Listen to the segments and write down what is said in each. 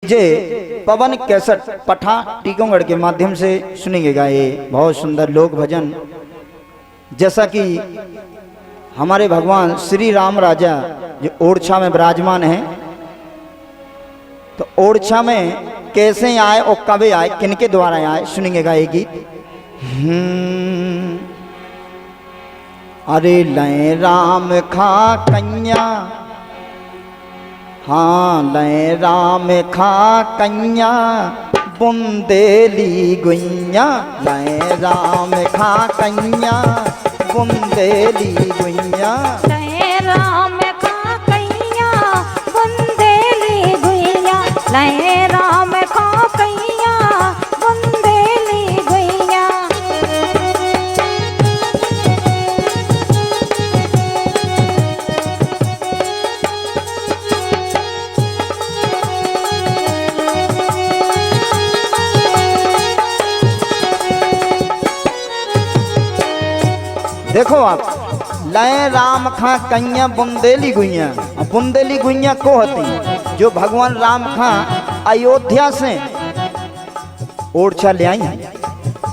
जे पवन cassette पठा टीकमगढ़ के माध्यम से सुनेंगे ये बहुत सुंदर लोक भजन। जैसा कि हमारे भगवान श्री राम राजा जो ओरछा में विराजमान हैं, तो ओरछा में कैसे आए और कब आए, किनके द्वारा आए, सुनेंगे ये गीत। अरे लय राम खा कन्या, हाँ लय राम खा कन्या बुंदेली गुइया, लय राम खा कन्या बुंदेली गुइया, लय राम खा कन्या बुंदेली गुइया, लय राम खा कन्या बुंदेली गुइया। देखो आप, लय राम खा कन्या बुंदेली गुइया। बुंदेली गुइया को होती जो भगवान राम खा अयोध्या से ओरछा ले आई हैं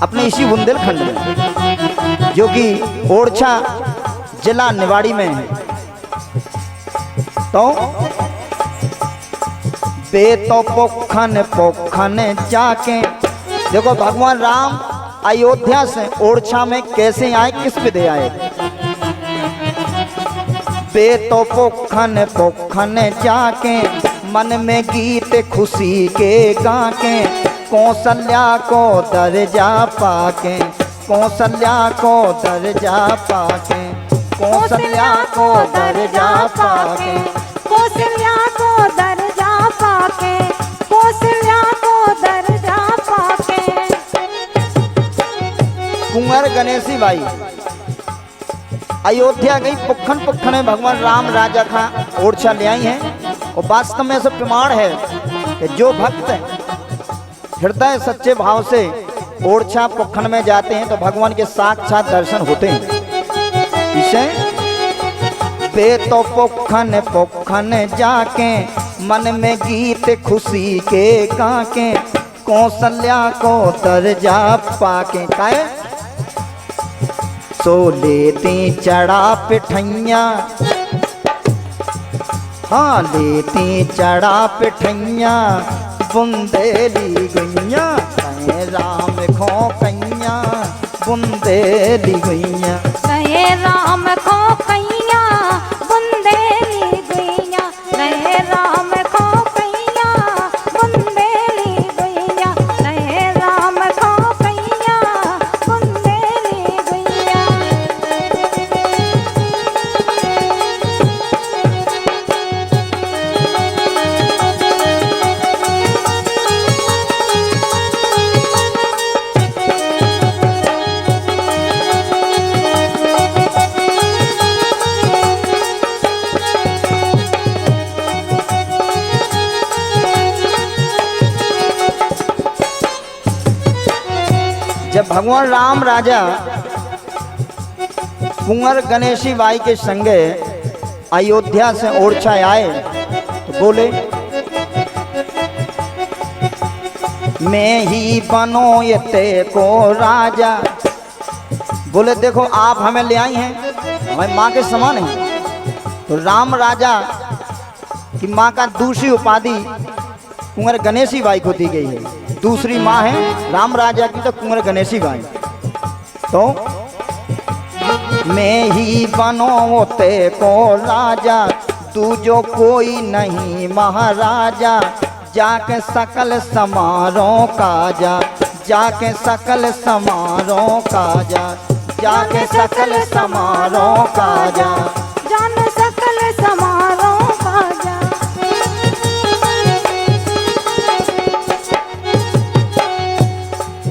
अपने इसी बुंदेलखंड में, जो कि ओरछा जिला निवाड़ी में है। तो बेतो पोखन पोखन जाके, देखो भगवान राम अयोध्या से ओरछा में कैसे आए, किस विधि आए। बेतो पोखन पोखन जाके मन में गीत खुशी के गा के, कौशल्या को दर्जा पाके, कौशल्या को दर्जा पाके, कौशल्या को दर्जा पाके, कौशल्या को दर्जा पाके, कौशल्या को दर्जा पाके। कुंवर गणेशी बाई अयोध्या गई, पुखन पुखन में भगवान राम राजा का ओरछा ले आई हैं। और वास्तव में ऐसा प्रमाण है कि जो भक्त हृदय सच्चे भाव से ओरछा पुखन में जाते हैं तो भगवान के साक्षात दर्शन होते हैं। इसे बेतो पुखन पुखन जाके मन में गीत खुशी के गाके, कौशल्या को दर्जा पाके, काहे सो लेती चढ़ा पिठैया, हाँ लेती चढ़ा पिठैया बुंदेली गुइया, लय राम खो कन्या बुंदेली गुइया, लय राम खो कन्या बुंदेली गुइया, लय राम खो कन्या बुंदेली गुइया, लय राम खो कन्या बुंदेली गुइया। जब भगवान राम राजा कुंवर गणेशी बाई के संगे अयोध्या से ओरछा आए तो बोले, मैं ही बनो ये को राजा। बोले देखो आप हमें ले आई हैं, हमें माँ के समान हैं। तो राम राजा की माँ का दूसरी उपाधि कुंवर गणेशी बाई को दी गई है। दूसरी माँ है राम राजा की तो कुंवर गणेशी बाई। तो मैं ही बनो ते को राजा, तू जो कोई नहीं महाराजा, जाके सकल समारोह का जा, जाके सकल समारोह का जा, जाके सकल समारोह का जा, जान सकल समारोह का जा।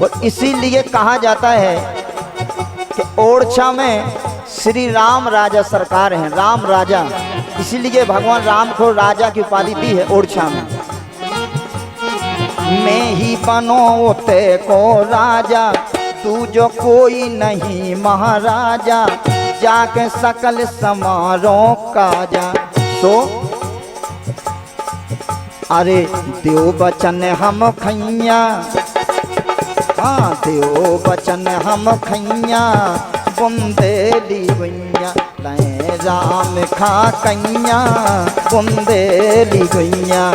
और इसीलिए कहा जाता है कि ओरछा में श्री राम राजा सरकार हैं, राम राजा, इसीलिए भगवान राम को राजा की उपाधि दी है ओरछा में। मैं ही बनो ते को राजा, तू जो कोई नहीं महाराजा, जाके सकल समारोह का जा। तो अरे देव बचन हम खैया, हाँ देव बचन हम खैया, बुंदेली गैया लय राम खा कैया, बुंदेली गैया।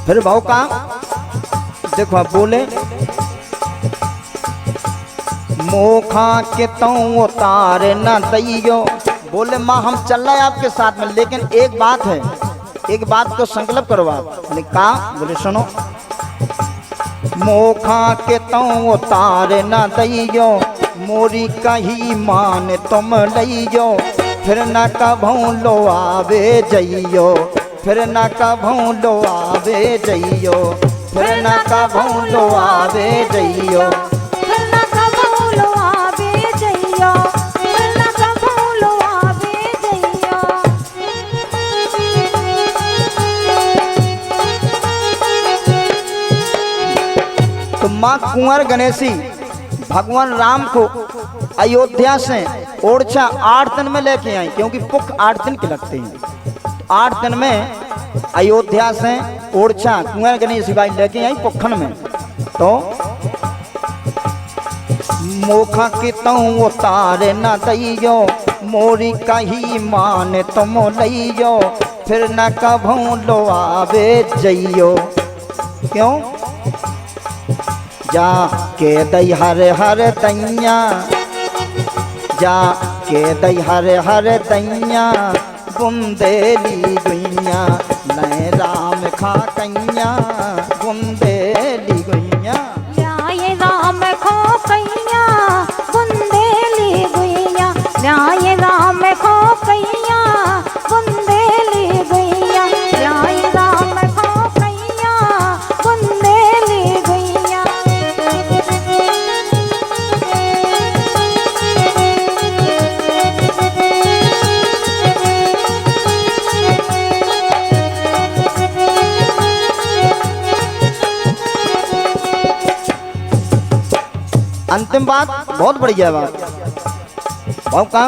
फिर भाव का देखो आप बोले, मोखा के तऊ उतार न दैयो। बोले माँ हम चल रहे आपके साथ में, लेकिन एक बात है, एक बात को संकल्प करो आप। बोले का? बोले सुनो, मोखा के तऊ उतार न दैयो, मोरी कही मान तुम लइयो, फिर न कभू लो आवे जइयो, फिर न कभू लो आवे जइयो, फिर न कभू लो आवे जइयो, फिर न कभू लो आवे जइयो, फिर न कभू लो आवे जइयो। तो माँ कुंवर गणेशी भगवान राम को अयोध्या से ओरछा 8 दिन में लेके आई, क्योंकि पुख 8 दिन के लगते हैं। 8 दिन में अयोध्या से ओरछा कुंवर गणेशी बाई लेके आई पुखन में। तो मोखा के तऊ उतार न दैयो, मोरी कही मान तुम लइयो, फिर न कभू लो आवे जइयो। क्यों? जा के दई हर हर दैया, जा के दई हर हर दैया, बुंदेली गैया नए राम खा कैया, बुंदेली गैया। न्याय राम खो कैया, बुंदेली गैया, न्याय राम खो कैया, बुंदेली गैया, न्याय राम खो कैया, बुंदेली गैया। अंतिम बात बहुत बढ़िया बात भाव का,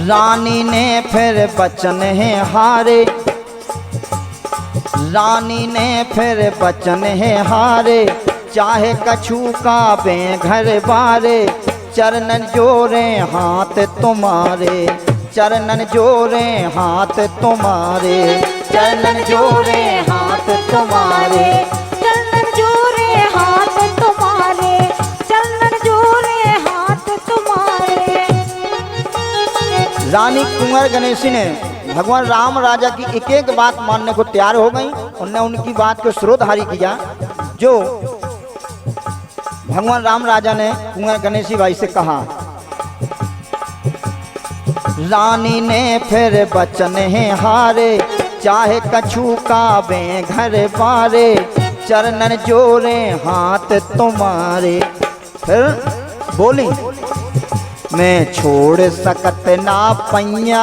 रानी ने फिर बचन है हारे, रानी ने फिर बचन है हारे, चाहे कछू का बे घर बारे, चरणन जोरे हाथ तुम्हारे, चरणन जोरे हाथ तुम्हारे, चरणन जोरे हाथ तुम्हारे, चरणन जोरे हाथ तुम्हारे, चरणन जोरे हाथ तुम्हारे। रानी कुंवर गणेशी ने भगवान राम राजा की एक एक बात मानने को तैयार हो गई। उनने उनकी बात को स्रोतधारी किया, जो भगवान राम राजा ने कुंवर गणेशी बाई से कहा। रानी ने फिर बचन है हारे, चाहे कछू का बे घर बारे, चरणन जोरे हाथ तुम्हारे। फिर बोली, मैं छोड़ सकत ना पैया,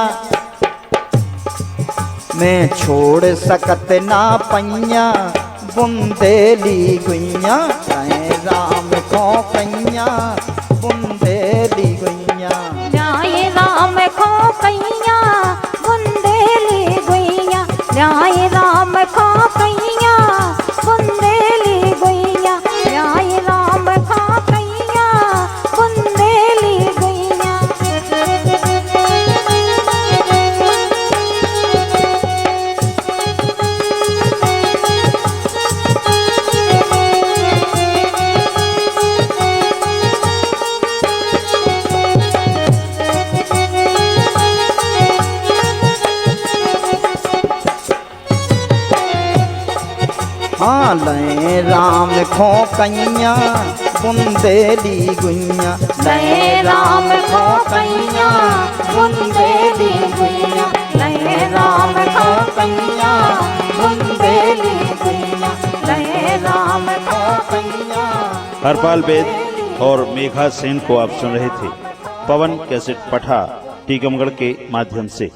मैं छोड़ सकत ना पैया, बुंदेली गैया राम खो कैया, बुंदेली गैया। न्याय राम खो कैया, बुंदेली गैया, न्याय राम खो कैया, बुंदेली गैया, न्याय राम खो कैया, बुंदेली गैया। हाँ लय राम खो कैया, बुंदेली गैया, लय राम खो कैया, बुंदेली गैया, लय राम खो कैया, हरपाल वेद और मेघा सेन को आप सुन रहे थे पवन कैसेट पठा टीकमगढ़ के माध्यम से।